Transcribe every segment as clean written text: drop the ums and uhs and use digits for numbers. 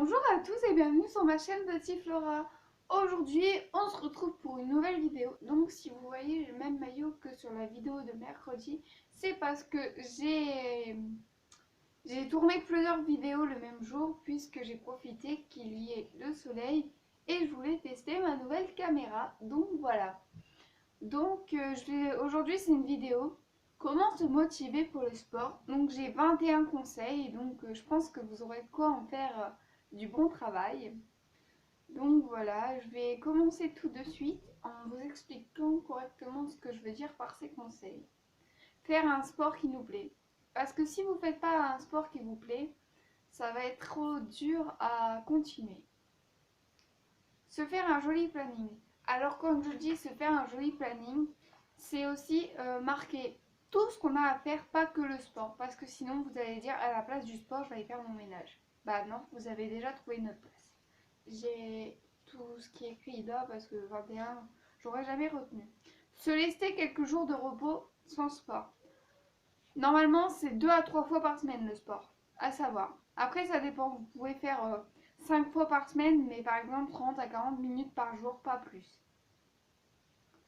Bonjour à tous et bienvenue sur ma chaîne Datiflora. Aujourd'hui, on se retrouve pour une nouvelle vidéo. Donc si vous voyez le même maillot que sur la vidéo de mercredi, c'est parce que j'ai tourné plusieurs vidéos le même jour puisque j'ai profité qu'il y ait le soleil et je voulais tester ma nouvelle caméra. Donc voilà. Donc aujourd'hui c'est une vidéo comment se motiver pour le sport. Donc j'ai 21 conseils, donc je pense que vous aurez de quoi en faire du bon travail. Donc voilà, je vais commencer tout de suite en vous expliquant correctement ce que je veux dire par ces conseils. Faire un sport qui nous plaît. Parce que si vous ne faites pas un sport qui vous plaît, ça va être trop dur à continuer. Se faire un joli planning. Alors quand je dis se faire un joli planning, c'est aussi marquer tout ce qu'on a à faire, pas que le sport. Parce que sinon vous allez dire à la place du sport, je vais aller faire mon ménage. Bah non, vous avez déjà trouvé une autre place. J'ai tout ce qui est écrit là parce que 21, j'aurais jamais retenu. Se laisser quelques jours de repos sans sport. Normalement, c'est 2 à 3 fois par semaine le sport, à savoir. Après, ça dépend, vous pouvez faire 5 fois par semaine, mais par exemple 30 à 40 minutes par jour, pas plus.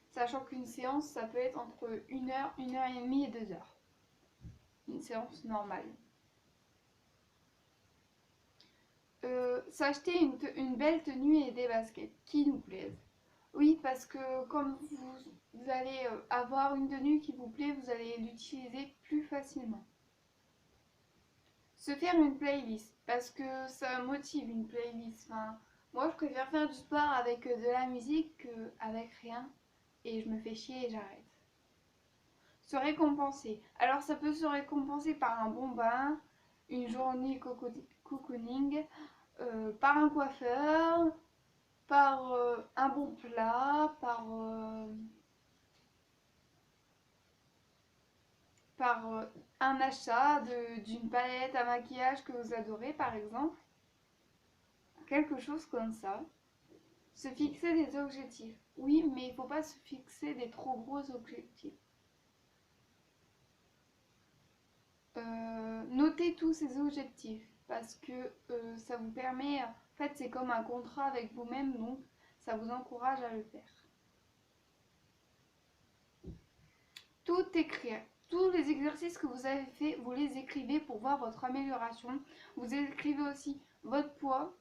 Sachant qu'une séance, ça peut être entre 1 heure, 1 heure et demie et 2 heures. Une séance normale. S'acheter une belle tenue et des baskets qui nous plaisent. Oui, parce que comme vous allez avoir une tenue qui vous plaît, vous allez l'utiliser plus facilement. Se faire une playlist, parce que ça motive une playlist. Enfin, moi, je préfère faire du sport avec de la musique qu'avec rien, et je me fais chier et j'arrête. Se récompenser. Alors, ça peut se récompenser par un bon bain, une journée cocooning, par un coiffeur, par un bon plat, par un achat d'une palette à maquillage que vous adorez, par exemple. Quelque chose comme ça. Se fixer des objectifs. Oui, mais il ne faut pas se fixer des trop gros objectifs. Notez tous ces objectifs parce que ça vous permet, en fait c'est comme un contrat avec vous-même, donc ça vous encourage à le faire. Tout écrire. Tous les exercices que vous avez fait, vous les écrivez pour voir votre amélioration. Vous écrivez aussi votre poids,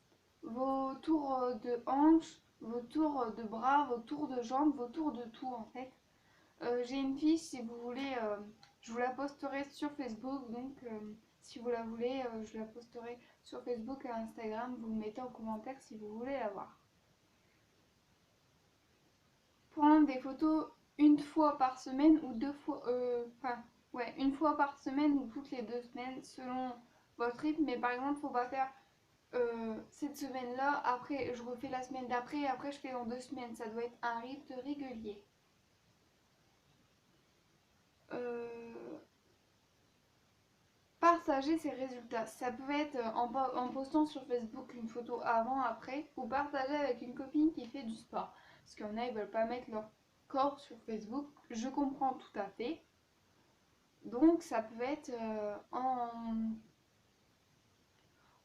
vos tours de hanches, vos tours de bras, vos tours de jambes, vos tours de tout en fait. J'ai une fiche si vous voulez, je vous la posterai sur Facebook, donc si vous la voulez, je la posterai sur Facebook et Instagram, vous me mettez en commentaire si vous voulez la voir. Prendre des photos une fois par semaine ou deux fois, une fois par semaine ou toutes les 2 semaines selon votre rythme, mais par exemple, faut pas faire cette semaine-là, après je refais la semaine d'après, après je fais dans 2 semaines, ça doit être un rythme régulier. Partager ses résultats. Ça peut être en postant sur Facebook une photo avant, après, ou partager avec une copine qui fait du sport. Parce qu'il y en a, ils veulent pas mettre leur corps sur Facebook. Je comprends tout à fait. Donc ça peut être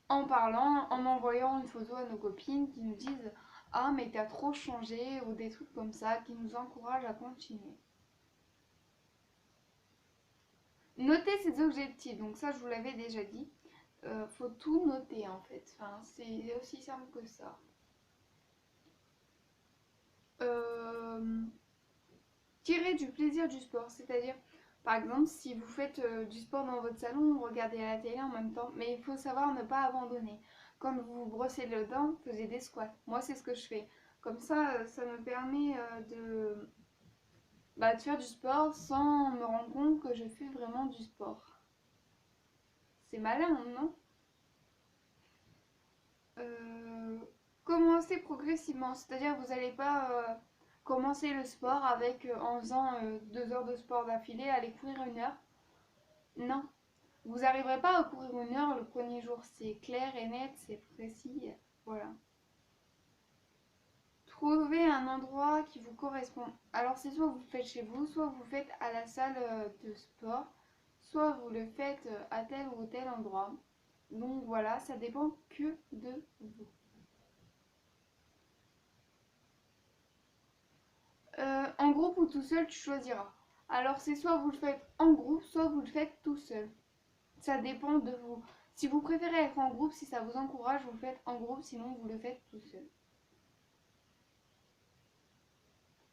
en parlant, en envoyant une photo à nos copines qui nous disent ah mais t'as trop changé ou des trucs comme ça qui nous encouragent à continuer. Noter ses objectifs, donc ça je vous l'avais déjà dit. Faut tout noter en fait. Enfin, c'est aussi simple que ça. Tirer du plaisir du sport, c'est-à-dire, par exemple, si vous faites du sport dans votre salon, vous regardez à la télé en même temps, mais il faut savoir ne pas abandonner. Quand vous vous brossez le dents, faisiez des squats. Moi, c'est ce que je fais. Comme ça me permet de faire du sport sans me rendre compte que je fais vraiment du sport. C'est malin, non? euh, Commencer progressivement, c'est-à-dire vous n'allez pas commencer le sport en faisant 2 heures de sport d'affilée, aller courir 1 heure. Non, vous n'arriverez pas à courir 1 heure le premier jour, c'est clair et net, c'est précis, voilà. Trouvez un endroit qui vous correspond. Alors c'est soit vous le faites chez vous, soit vous le faites à la salle de sport, soit vous le faites à tel ou tel endroit. Donc voilà, ça dépend que de tout seul, tu choisiras. Alors c'est soit vous le faites en groupe, soit vous le faites tout seul. Ça dépend de vous. Si vous préférez être en groupe, si ça vous encourage, vous le faites en groupe, sinon vous le faites tout seul.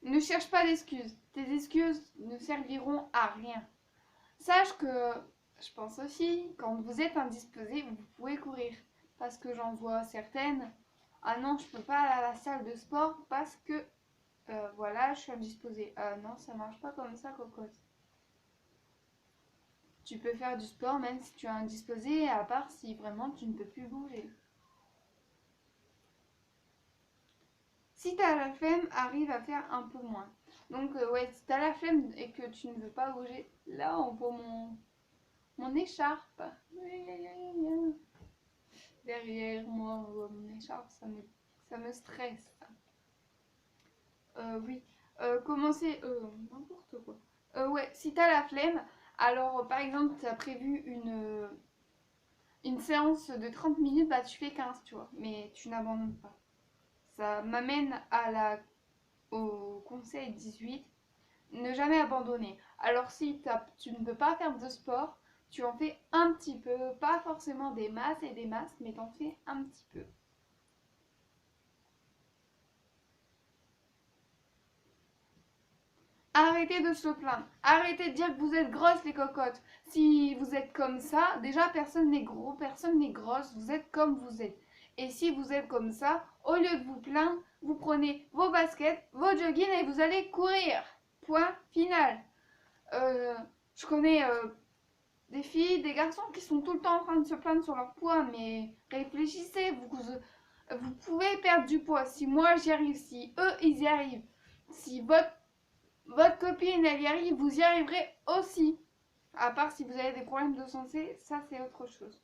Ne cherche pas d'excuses. Tes excuses ne serviront à rien. Sache que, je pense aussi, quand vous êtes indisposé, vous pouvez courir. Parce que j'en vois certaines. Ah non, je peux pas aller à la salle de sport parce que, voilà, je suis indisposée. Non, ça marche pas comme ça, cocotte. Tu peux faire du sport même si tu es indisposé, à part si vraiment tu ne peux plus bouger. Si tu as la flemme, arrive à faire un peu moins. Donc ouais, si tu as la flemme et que tu ne veux pas bouger, là on voit mon écharpe. Derrière moi, on voit mon écharpe, ça me stresse. Oui, commencer, n'importe quoi. Ouais, si tu as la flemme, alors par exemple tu as prévu une séance de 30 minutes, bah tu fais 15, tu vois, mais tu n'abandonnes pas. Ça m'amène au conseil 18, ne jamais abandonner. Alors si tu ne peux pas faire de sport, tu en fais un petit peu, pas forcément des masses et des masses, mais t'en fais un petit peu. Arrêtez de se plaindre. Arrêtez de dire que vous êtes grosses les cocottes. Si vous êtes comme ça, déjà personne n'est gros, personne n'est grosse, vous êtes comme vous êtes. Et si vous êtes comme ça, au lieu de vous plaindre, vous prenez vos baskets, vos joggings et vous allez courir. Point final. Euh, je connais des filles, des garçons qui sont tout le temps en train de se plaindre sur leur poids, mais réfléchissez, vous pouvez perdre du poids. Si moi j'y arrive, si eux ils y arrivent, si votre copine elle y arrive, vous y arriverez aussi. À part si vous avez des problèmes de santé, ça c'est autre chose.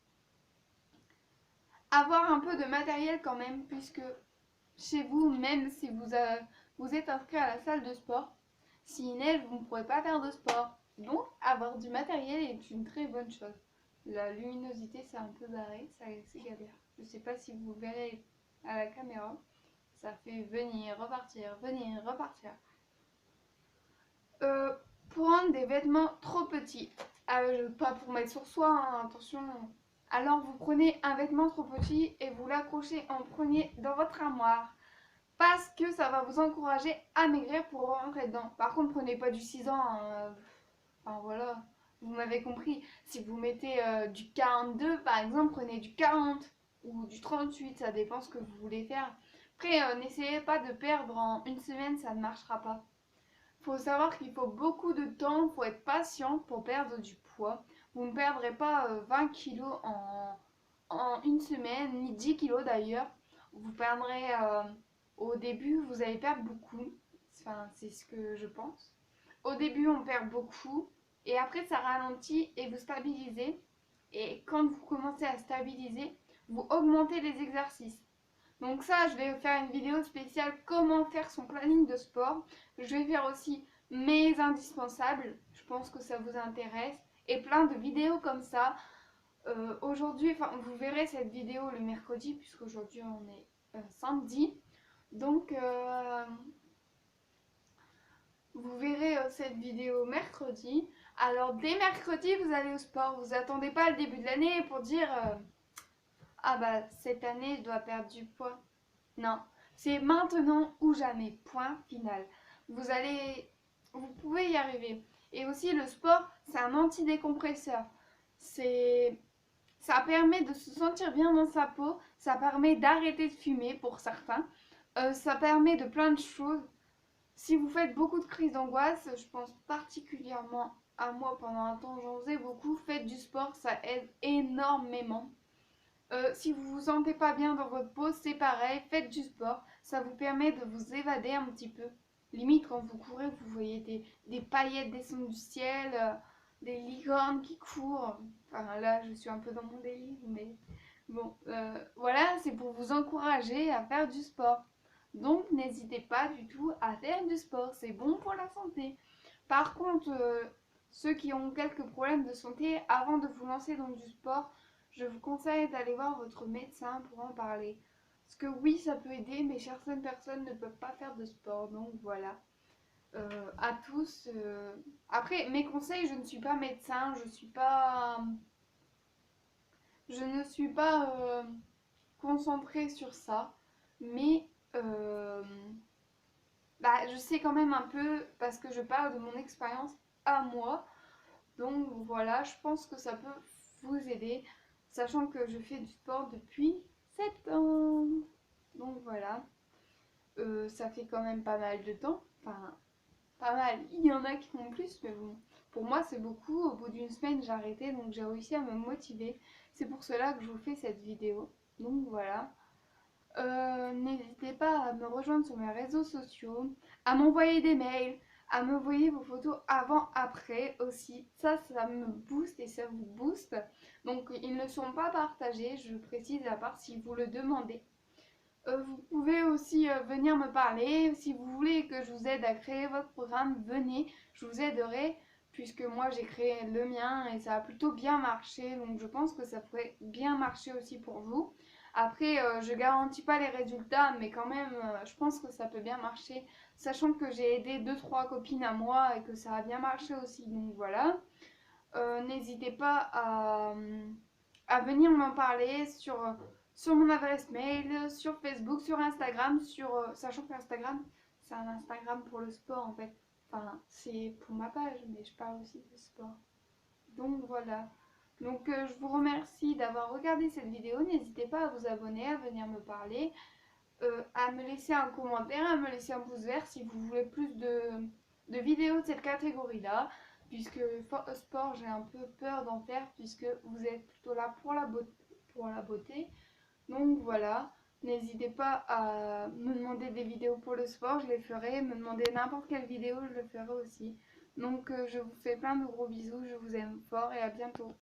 Avoir un peu de matériel quand même, puisque chez vous, même si vous êtes inscrit à la salle de sport, s'il neige, vous ne pourrez pas faire de sport. Donc, avoir du matériel est une très bonne chose. La luminosité, c'est un peu barré, c'est galère. Je ne sais pas si vous verrez à la caméra. Ça fait venir, repartir, venir, repartir. Euh, Prendre des vêtements trop petits. Pas pour mettre sur soi, hein, attention. Alors, vous prenez un vêtement trop petit et vous l'accrochez en premier dans votre armoire. Parce que ça va vous encourager à maigrir pour rentrer dedans. Par contre, prenez pas du 6 ans. Enfin voilà, vous m'avez compris. Si vous mettez du 42 par exemple, prenez du 40 ou du 38, ça dépend ce que vous voulez faire. Après, n'essayez pas de perdre en une semaine, ça ne marchera pas. Faut savoir qu'il faut beaucoup de temps, faut être patient pour perdre du poids. Vous ne perdrez pas 20 kilos en une semaine, ni 10 kilos d'ailleurs. Vous perdrez au début, vous allez perdre beaucoup. Enfin, c'est ce que je pense. Au début, on perd beaucoup. Et après, ça ralentit et vous stabilisez. Et quand vous commencez à stabiliser, vous augmentez les exercices. Donc ça, je vais faire une vidéo spéciale comment faire son planning de sport. Je vais faire aussi mes indispensables. Je pense que ça vous intéresse. Et plein de vidéos comme ça. Aujourd'hui, vous verrez cette vidéo le mercredi, puisqu'aujourd'hui on est samedi. Donc, vous verrez cette vidéo mercredi. Alors, dès mercredi, vous allez au sport. Vous attendez pas le début de l'année pour dire ah bah, cette année, je dois perdre du poids. Non, c'est maintenant ou jamais. Point final. Vous pouvez y arriver. Et aussi, le sport, c'est un antidécompresseur. Ça permet de se sentir bien dans sa peau, ça permet d'arrêter de fumer pour certains, ça permet de plein de choses. Si vous faites beaucoup de crises d'angoisse, je pense particulièrement à moi pendant un temps, j'en faisais beaucoup, faites du sport, ça aide énormément. Si vous vous sentez pas bien dans votre peau, c'est pareil, faites du sport, ça vous permet de vous évader un petit peu. Limite, quand vous courez, vous voyez des paillettes descendre du ciel, des licornes qui courent. Enfin, là, je suis un peu dans mon délire, mais bon, voilà, c'est pour vous encourager à faire du sport. Donc, n'hésitez pas du tout à faire du sport, c'est bon pour la santé. Par contre, ceux qui ont quelques problèmes de santé, avant de vous lancer dans du sport, je vous conseille d'aller voir votre médecin pour en parler. Parce que oui, ça peut aider, mais certaines personnes ne peuvent pas faire de sport, donc voilà. à tous. Après, mes conseils, je ne suis pas médecin, je ne suis pas concentrée sur ça, mais euh, bah, je sais quand même un peu parce que je parle de mon expérience à moi. Donc voilà, je pense que ça peut vous aider, sachant que je fais du sport depuis 7 ans. Donc voilà, ça fait quand même pas mal de temps. Enfin, pas mal, il y en a qui font plus, mais bon, pour moi c'est beaucoup. Au bout d'une semaine, j'ai arrêté, donc j'ai réussi à me motiver. C'est pour cela que je vous fais cette vidéo. Donc voilà. N'hésitez pas à me rejoindre sur mes réseaux sociaux, à m'envoyer des mails, à me envoyer vos photos avant-après aussi. Ça me booste et ça vous booste. Donc ils ne sont pas partagés, je précise, à part si vous le demandez. Vous pouvez aussi venir me parler. Si vous voulez que je vous aide à créer votre programme, venez, je vous aiderai. Puisque moi j'ai créé le mien et ça a plutôt bien marché, donc je pense que ça pourrait bien marcher aussi pour vous. Après, je garantis pas les résultats, mais quand même, je pense que ça peut bien marcher, sachant que j'ai aidé deux trois copines à moi et que ça a bien marché aussi. Donc voilà. N'hésitez pas à venir m'en parler sur mon adresse mail, sur Facebook, sur Instagram, sachant qu'Instagram, c'est un Instagram pour le sport en fait. Enfin, c'est pour ma page, mais je parle aussi de sport. Donc voilà. Donc je vous remercie d'avoir regardé cette vidéo. N'hésitez pas à vous abonner, à venir me parler, à me laisser un commentaire, à me laisser un pouce vert si vous voulez plus de vidéos de cette catégorie-là. Puisque sport, j'ai un peu peur d'en faire puisque vous êtes plutôt là pour la beauté. Donc voilà, n'hésitez pas à me demander des vidéos pour le sport, je les ferai. Me demander n'importe quelle vidéo, je le ferai aussi. Donc je vous fais plein de gros bisous, je vous aime fort et à bientôt.